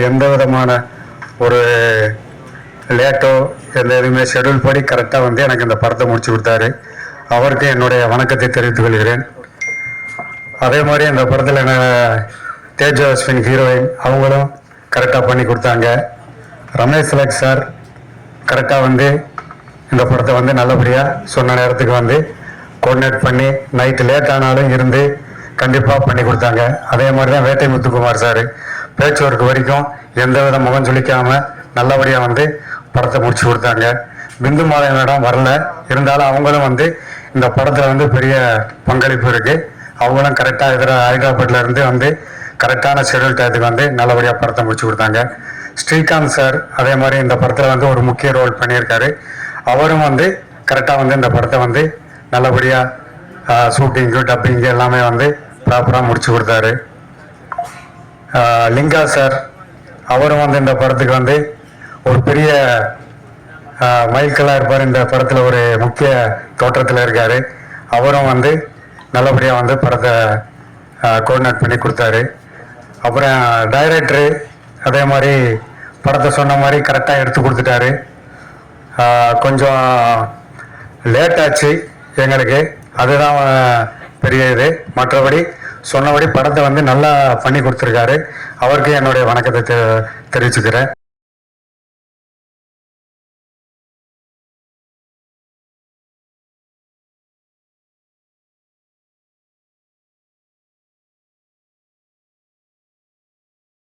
எந்த விதமான ஒரு லேட்டோ எந்த எதுவுமே ஷெடியூல் படி கரெக்டாக வந்து எனக்கு இந்த படத்தை முடிச்சு கொடுத்தாரு. அவருக்கு என்னுடைய வணக்கத்தை தெரிவித்துக் கொள்கிறேன். அதே மாதிரி இந்த படத்தில் என்ன தேஜஸ்வின் ஹீரோயின் அவங்களும் கரெக்டாக பண்ணி கொடுத்தாங்க. ரமேஷ் திலக் சார் கரெக்டாக வந்து இந்த படத்தை வந்து நல்லபடியாக சொன்ன நேரத்துக்கு வந்து கோஆர்டினேட் பண்ணி நைட்டு லேட் ஆனாலும் இருந்து கண்டிப்பாக பண்ணி கொடுத்தாங்க. அதே மாதிரி தான் வேட்டை முத்துக்குமார் சார் பேச்சுவர்க்கு வரைக்கும் எந்த வித முகம் சொல்லிக்காமல் நல்லபடியாக வந்து படத்தை முடிச்சு கொடுத்தாங்க. பிந்து மாலை மேடம் வரல, இருந்தாலும் அவங்களும் வந்து இந்த படத்தில் வந்து பெரிய பங்களிப்பு இருக்குது. அவங்களும் கரெக்டாக ஹைதராபாத்தில் இருந்து வந்து கரெக்டான ஷெடியூல் டயத்துக்கு வந்து நல்லபடியாக படத்தை முடிச்சு கொடுத்தாங்க. ஸ்ரீகாந்த் சார் அதே மாதிரி இந்த படத்தில் வந்து ஒரு முக்கிய ரோல் பண்ணியிருக்காரு. அவரும் வந்து கரெக்டாக வந்து இந்த படத்தை வந்து நல்லபடியாக ஷூட்டிங்கு டப்பிங்கு எல்லாமே வந்து ப்ராப்பராக முடிச்சு கொடுத்தாரு. லிங்கா சார் அவரும் வந்து இந்த படத்துக்கு வந்து ஒரு பெரிய மைல்கல்லாக இருப்பார். இந்த படத்தில் ஒரு முக்கிய தோற்றத்தில் இருக்கார். அவரும் வந்து நல்லபடியாக வந்து படத்தை கோஆர்டினேட் பண்ணி கொடுத்தாரு. அப்புறம் டைரக்டரு அதே மாதிரி படத்தை சொன்ன மாதிரி கரெக்டாக எடுத்து கொடுத்துட்டாரு. கொஞ்சம் லேட் ஆச்சு எங்களுக்கு, அதுதான் பெரிய இது. மற்றபடி சொன்னபடி படத்தை வந்து நல்லா பண்ணி கொடுத்துருக்காரு. அவருக்கு என்னுடைய வணக்கத்தை தெரிவிச்சுக்கிறேன்.